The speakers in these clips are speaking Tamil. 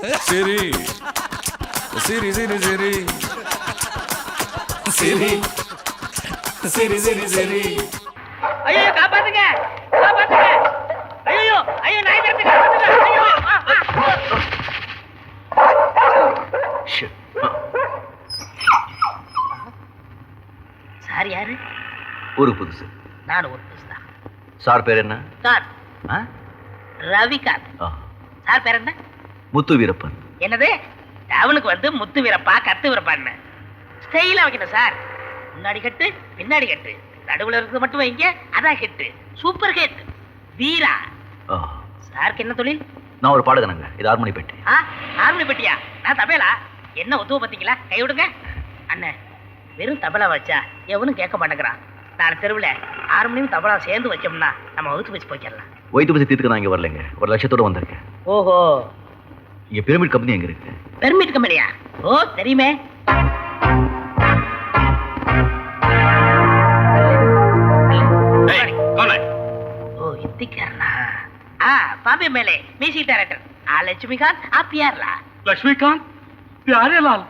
சரி சரி சரி சரி சரி சரி சரி சரி. ஐயோ காப்பாத்துங்க காப்பாத்துங்க. ஐயோ ஐயோ நாய் விரட்டு காப்பாத்துங்க. ஐயோ சார் யாரு? ஒரு புதுசு. நான் ஒரு புதுசு தான். சார் பேர் என்ன? சார் ஆ? ரவிகாந்த். ஆ. சார் பேர் என்ன? முத்து வீரப்பன். என்னது அவனுக்கு வந்து முத்து வீரப்பா கத்து வீரப்பான்னு ஸ்டைலா வைக்கணும் சார். முன்னாடி கட்டு பின்னாடி கட்டு நடுவுல இருக்கிறது மட்டும் வைங்க. அதான் ஹிட், சூப்பர் ஹிட். வீரா. ஆ. சாருக்கு என்ன தொழில்? நான் ஒரு பாடகனங்க. இது ஹார்மோனி பெட்டி. ஹார்மோனி பெட்டியா? நான் தபேலா. என்ன ஒத்துவ பாத்தீங்களா? கை விடுங்க அண்ணன். வெறும் தபலா வச்சா எவனும் கேட்க மாட்டேங்கிறான். நாலு தெருவில் ஹார்மோனியம் தபலா சேர்ந்து வச்சோம்னா நம்ம ஒதுக்கு வச்சு போய்க்கலாம். வயிற்று பசி தீர்த்துக்க நான் இங்க வரலைங்க. ஒரு லட்சத்தோட வந்திருக்கேன். ஓஹோ. இங்க பிரமிட் கம்பெனி எங்க இருக்கு? பெர்மிட் கம்பெனியா? ஓ தெரியுமே. ஓ இத்திக்காரனா? பாம்பே மேலே மியூசிக் டைரக்டர் लक्ष्मीकांत. आप यार ला लक्ष्मीकांत प्यारे लाल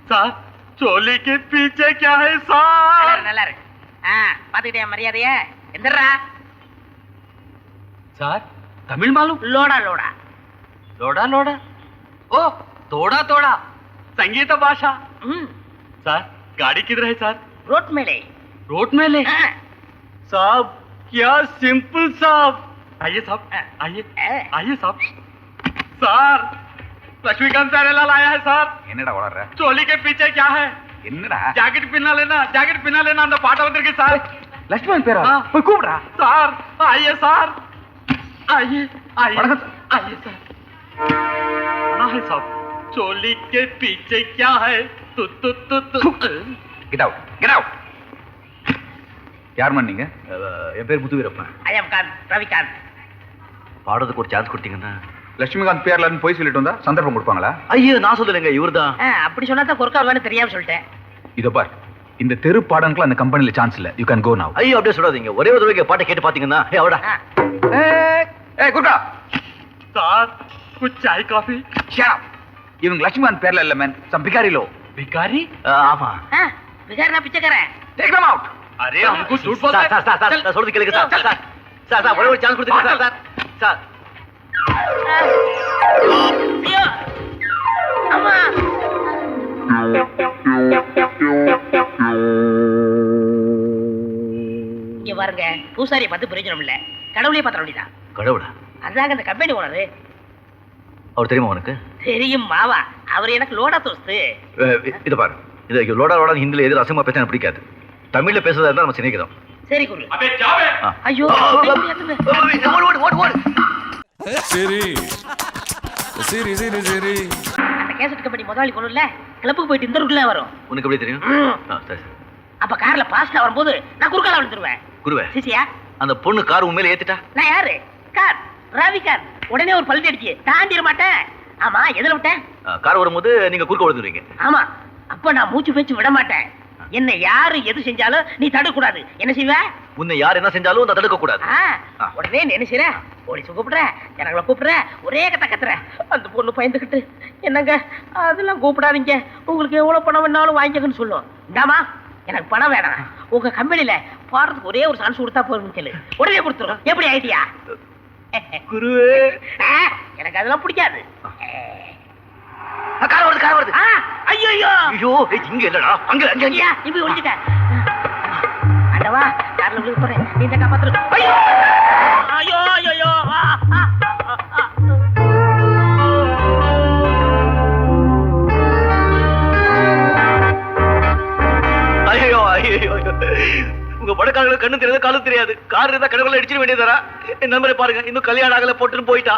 साहब चोली के पीछे क्या है साहब? நல்லா இருக்கு. பாத்துக்கிட்டே மரியாதைய எந்திரா साहब तमिल मालूम? லோடா லோடா लोड़ा लोड़ा ओ तोड़ा तोड़ा संगीत भाषा. सर गाड़ी किधर है सर? रोड मेले. रोड में ले साहब. क्या सिंपल साहब. आइए साहब आइए आइए साहब. सर लक्ष्मीकांत प्यारे लाल आया है सर. என்னடா வளர்ற? चोली के पीछे क्या है? என்னடா? ஜாக்கெட் பின்னா लेना அந்த பாட்ட வந்திருக்கு சார். லட்சுமணன் பேரா? हाँ. போய் கூப்பிடுடா. சார் आइए சார் आइए आइए वणकम सर. आइए सर. आना है साहब. चोली के पीछे क्या है? तु கெட் அவுட் கெட் அவுட். யார் நீங்க? என் பேர் முத்து வீரப்பன். I am Kant Ravikant. பாடுறதுக்கு ஒரு சான்ஸ் கொடுத்தீங்கன்னா. லட்சுமிகாந்த் பேர்லன்னு போய் சொல்லிட்டு வந்தா சந்தர்ப்பம் கொடுப்பாங்களா? ஐயோ நான் சொல்லலைங்க, இவர்தான். அப்படி சொன்னா தான் கொர்க்கா வருவான்னு தெரியாம சொல்லிட்டேன். இதோ பார், இந்த தெரு பாடனுக்குலாம் அந்த கம்பெனில சான்ஸ் இல்ல. யூ கேன் கோ நவ. ஐயோ அப்படியே சொல்லாதீங்க. ஒரே ஒரு தடவை பாட்டை கேட்டு பாத்தீங்கன்னா அவடா. ஏய் குர்கா. சார் कुछ चाय कॉफी. Shut up. இவங்க லட்சுமிகாந்த் பேர்ல இல்ல மேன். சம் பிகாரிலோ. भिखारी? ஆமா. பிகாரனா பிச்சைக்காரன். Take them out. अरे हमको झूठ बोलते हैं. சார் சொல்றது கேளுங்க சார். சார் ஒரே ஒரு சான்ஸ் கொடுத்துருங்க சார். ஐயோ அம்மா. இங்க பாருங்க, பூசாரியை பார்த்து பிரயோஜனம் இல்ல, கடவுளையே பார்த்த வேண்டியதான். கடவுளா? அதாங்க அந்த கம்பெனி ஓனரு. அவர் தெரியுமா உனக்கு? தெரியும் மாவா. அவர் எனக்கு லோடா தோஸ்து. இது பாரு, இது லோடா ஹிந்தில எது ரசமா பேச எனக்கு பிடிக்காது. தமிழ்ல பேசுறதா இருந்தா நம்ம சிநேகிதம். சரி குரு. अबे जावे. ஐயோ ஓடு. சரி சரி சரி சரி. அந்த கேசட் கம்பெனி முதலாளி பொண்ணுல கிளப்புக்கு போயிட்டு இந்த ரூட்ல வரும். உனக்கு எப்படி தெரியும்? சரி. அப்ப கார்ல பாஸ்டா வரும்போது நான் குறுக்கால விழுந்துருவேன். குருவே, சிசியா அந்த பொண்ணு கார் உண்மையில ஏத்திட்டா? நான் யாரு? கார் ரவிகாந்த். உடனே ஒரு பல்ட்டி அடிச்சு தாண்டிட மாட்டேன். ஆமா எதுல விட்டேன்? கார் வரும்போது நீங்க குறுக்க விழுந்துருவீங்க. ஆமா, அப்ப நான் மூச்சு பேச்சு விட மாட்டேன். என்ன யாரு எது செஞ்சாலும் நீ தடுக்க கூடாது. என்ன செய்வ? உன்னை யார் என்ன செஞ்சாலும் அதை தடுக்க கூடாது. உடனே என்ன செய்ற? போலீஸ் கூப்பிடுற, ஜனங்களை கூப்பிடுற, ஒரே கத்துற. அந்த பொண்ணு பயந்துகிட்டு என்னங்க அதெல்லாம் கூப்பிடாதீங்க, உங்களுக்கு எவ்வளவு பணம் வேணாலும் வாங்கிக்கன்னு சொல்லும். இந்தாமா எனக்கு பணம் வேணாம், உங்க கம்பெனில பாடுறதுக்கு ஒரே ஒரு சான்ஸ் கொடுத்தா போதும் சொல்லு. உடனே கொடுத்துரும். எப்படி ஐடியா? குருவே, எனக்கு அதெல்லாம் பிடிக்காது. கார் வருது. ஐயோ ஐயோ இங்க இல்லடா, அங்க இப்படி ஒழிச்சிட்ட. அண்டவா கார்ல விழுந்து போறேன், நீ தான் காப்பாத்துரு. ஐயோ உங்க படக்காரங்களுக்கு கண்ணு தெரியாது, காலும் தெரியாது. கார் இருந்தா கடவுளை அடிச்சிட வேண்டியதாரா? என் நம்பரை பாருங்க, இன்னும் கல்யாணம் ஆகல போட்டுன்னு போயிட்டா.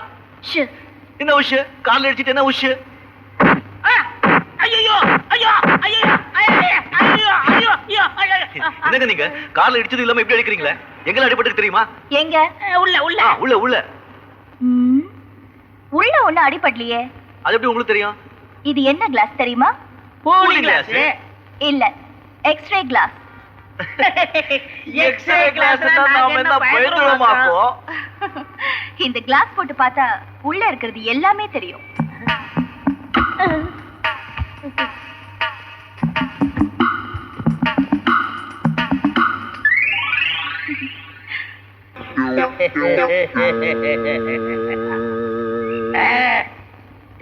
என்ன விஷயம்? கார்ல அடிச்சிட்டு என்ன விஷயம்? என்னங்க நீங்க கார்ல இடிச்சது இல்லாம எப்படி அடிக்கிறீங்களே? எங்க அடிபட்டு தெரியுமா? எங்க? உள்ள உள்ள ஒண்ணு அடிபடலையே. அது எப்படி உங்களுக்கு தெரியும்? இது என்ன கிளாஸ் தெரியுமா? கூலிங் கிளாஸ் இல்ல, எக்ஸ்ரே கிளாஸ். எக்ஸ்ரே கிளாஸ் நாம என்ன பயந்துறோமாப்போ? இந்த கிளாஸ் போட்டு பார்த்தா உள்ள இருக்கிறது எல்லாமே தெரியும்.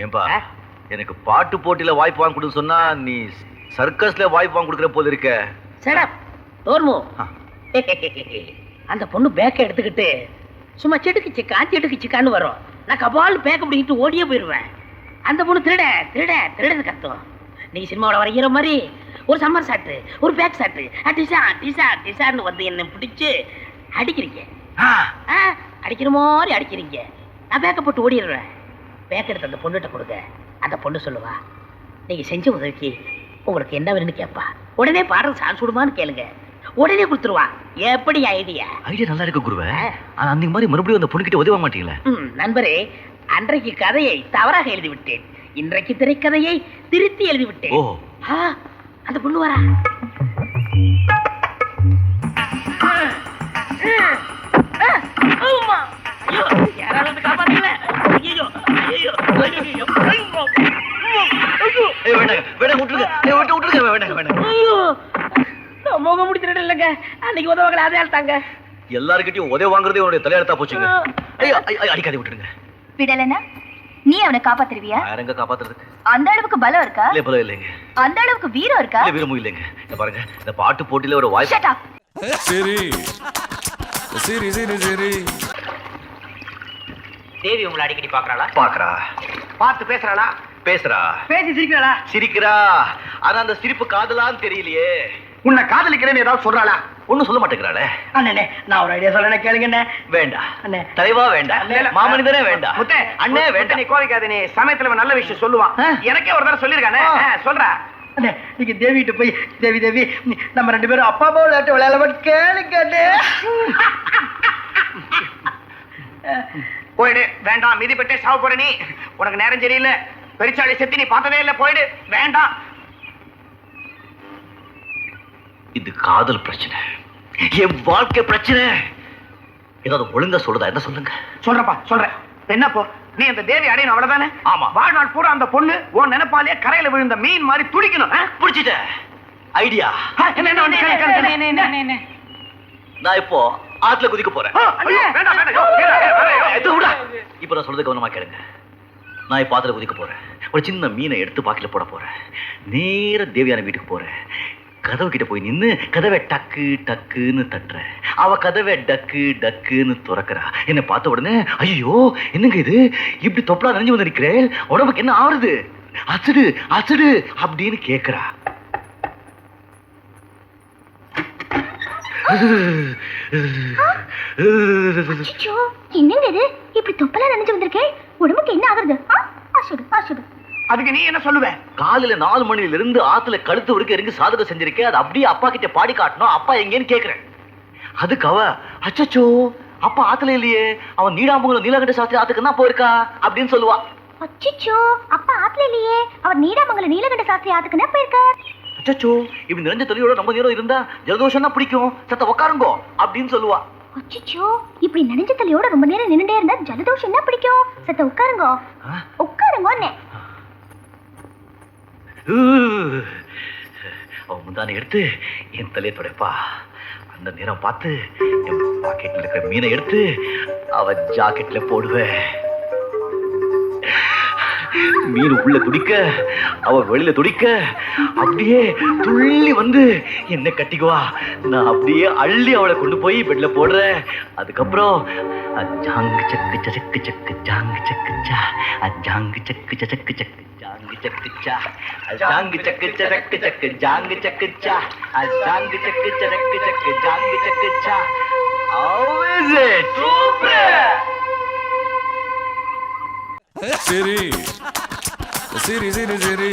ஏன்பா எனக்கு பாட்டு போட்டியில வாய்ப்பு வாங்கி கொடுன்னு சொன்னா நீ சர்க்கஸ்ல வாய்ப்பு வாங்கி கொடுக்குற போது இருக்க. சடப் தோர்மு. அந்த பொண்ணு பேக்கை எடுத்துக்கிட்டு சும்மா செடுக்கு சிக்கான்னு வரும். நான் கபால் பேக்க பிடிக்கிட்டு ஓடியே போயிடுவேன். அந்த பொண்ணு திருடன்னு கத்தும். நீங்க சினிமாவோட வரைகிற மாதிரி ஒரு சம்மர் சாட்டு ஒரு பேக் சாட்டு டிசான்னு வந்து என்ன பிடிச்சு அடிக்கிறீங்க. அடிக்கிற மாதிரி அடிக்கிறீங்க. நான் பேக்க போட்டு ஓடிடுவேன். பேக் எடுத்து அந்த பொண்ணுகிட்ட கொடுங்க. அந்த பொண்ணு சொல்லுவா, நீங்க செஞ்ச உதவிக்கு உங்களுக்கு என்ன வேணும்னு கேட்பா. உடனே பாடுறது சான்ஸ் விடுமான்னு கேளுங்க. உடனே கொடுத்துருவா. எப்படி ஐடியா? ஐடியா நல்லா இருக்கு குருவே. ஆனா அந்த மாதிரி மறுபடியும் அந்த பொண்ணுகிட்ட உதவ மாட்டீங்களே. நண்பரே, அன்றைக்கு கதையை தவறாக எழுதி விட்டேன். இன்றைக்கு திரைக்கதையை திருத்தி எழுதி விட்டேன். அந்த பொண்ணு வரா. யாராவது காப்பாத்தல. முகம் முடிச்சிட இல்லைங்க. அன்னைக்கு உதவங்களை அதே ஆள்தாங்க. எல்லாருக்கிட்டையும் உதவி வாங்குறதே உன்னுடைய தலையெழுத்தா போச்சுங்க. ஐயோ அடிக்காதே விட்டுருங்க. விடலனா நீ அவனை காப்பாத்துருவியா? யாரங்க காப்பாத்துறதுக்கு? அந்த அளவுக்கு பலம் இருக்கா? இல்ல பலம் இல்லைங்க. அந்த அளவுக்கு வீரம் இருக்கா? இல்ல வீரமும் இல்லைங்க. இந்த பாருங்க, இந்த பாட்டு போட்டியில ஒரு வாய்ப்பு. Shut up. சரி சரி சரி சரி. தேவி உங்களை அடிக்கடி பாக்குறாளா? பாக்குறா. பார்த்து பேசுறாளா? பேசுறா. பேசி சிரிக்கிறாளா? சிரிக்கிறா. ஆனா அந்த சிரிப்பு காதலான்னு தெரியலையே. உன்னை காதலிக்கிறேன்னு ஏதாவது சொல்றாளா? ஒண்ணும் சொல்ல மாட்டேங்கிறாளே. அண்ணே, நான் ஒரு ஐடியா சொல்றேன், கேளுங்க. வேண்டாம் அண்ணே. தலைவா வேண்டாம். மாமனிதனே வேண்டாம். முத்தே, அண்ணே வேண்டாம். நீ கோவிக்காத. நீ சமயத்துல நல்ல விஷயம் சொல்லுவான். எனக்கே ஒரு தடவை சொல்லிருக்கானே. சொல்றா. அண்ணே, நீங்க தேவிகிட்ட போய் தேவி நம்ம 2 பேரும் அப்பா அம்மா விளையாட்டு விளையாட கேளுங்க. போயிடு. வேண்டாம், மீதி பெட்டே சாவ போற நீ. உனக்கு நேரம் சரியில்லை. பெருச்சாளி செத்தி நீ பார்த்ததே இல்லை. போயிடு. வேண்டாம். இது காதல் பிரச்சனை, என் வாழ்க்கை பிரச்சனை. ஏதாவது ஒழுங்கா சொல்றதா என்ன சொல்லுங்க. சொல்றப்பா, சொல்றேன். என்னப்போ நீ அந்த தேவி அடையணும், அவ்வளவுதானே? ஆமா. வாழ்நாள் பூரா அந்த பொண்ணு உன் நினைப்பாலே கரையில விழுந்த மீன் மாதிரி துடிக்கணும். புடிச்சிட்ட ஐடியா. நான் இப்போ ஆத்துல குதிக்க போறேன். இப்ப நான் சொல்றது கவனமா கேளுங்க. நான் இப்ப ஆத்துல குதிக்க போறேன். ஒரு சின்ன மீனை எடுத்து பாக்கெட்ல போட போறேன். நேர தேவியான வீட்டுக்கு போறேன். கதவு கிட்ட போய் நின்னு கதவை டக்கு டக்குன்னு தட்டுறேன். அவ கதவை டக்கு டக்குன்னு துறக்கிறா. என்னை பார்த்த உடனே, ஐயோ என்னங்க இது, இப்படி தொப்பலா நனைஞ்சு வந்து நிக்கிறேன், உடம்புக்கு என்ன ஆறுது, அசடு அசடு அப்படின்னு கேக்குறா. என்னங்க இது, இப்படி தொப்பலா நனைஞ்சு வந்திருக்கேன், உடம்புக்கு என்ன ஆகுறது? அசடு அசடு. அதுக்கு நீ என்ன சொல்லுவ? காலையில 4 மணில இருந்து ஆத்துல கழுத்து வரைக்கும் இறங்கி சாதகம் செஞ்சிருக்கேன். அது அப்படியே அப்பா கிட்ட பாடி காட்டணும். அப்பா எங்கேன்னு கேக்குறேன். அதுக்கு அவ, அச்சச்சோ அப்பா ஆத்துல இல்லையே, அவன் நீடாமங்கலம் நீலகண்ட சாஸ்திரி ஆத்துக்கு தான் போயிருக்கா அப்படின்னு சொல்லுவா. அச்சச்சோ அப்பா ஆத்துல இல்லையே, அவர் நீடாமங்கலம் நீலகண்ட சாஸ்திரி ஆத்துக்கு தான் போயிருக்கார். அச்சச்சோ இப்படி நிறைஞ்ச தொழிலோட ரொம்ப நேரம் இருந்தா ஜலதோஷம் தான் பிடிக்கும், சத்த உட்காருங்கோ அப்படின்னு சொல்லுவா. அச்சச்சோ இப்படி நனைஞ்ச தலையோட ரொம்ப நேரம் நின்னுட்டே இருந்தா ஜலதோஷம் தான் பிடிக்கும், சத்த உட்காருங்கோ உட்காருங்கோன்னு. அவ முந்தானை எடுத்து என் தலையை துடைப்பா. அந்த நேரம் பார்த்து என் பாக்கெட்ல இருக்கிற மீனை எடுத்து அவ ஜாக்கெட்ல போடுவேன். மீன் உள்ள துடிக்க, அவ வெளியில துடிக்க, அப்படியே துள்ளி வந்து என்ன கட்டிக்குவா. நான் அப்படியே அள்ளி அவளை கொண்டு போய் பெட்ல போடுறேன். அதுக்கப்புறம் ஜாங்கு சக்கு சக்கு சக்கு ஜாங்கு சக்குச்சா, ஜாங்கு சக்கு சக்கு சக்கு ஜாங்கு சக்குச்சா, ஜாங்கு சக்கு சக்கு சக்கு ஜாங்கு சக்குச்சா, ஜாங்கு சக்கு சக்கு சக்கு ஜாங்கு சக்குச்சா. How is it? Super! சரி சரி சரி சரி.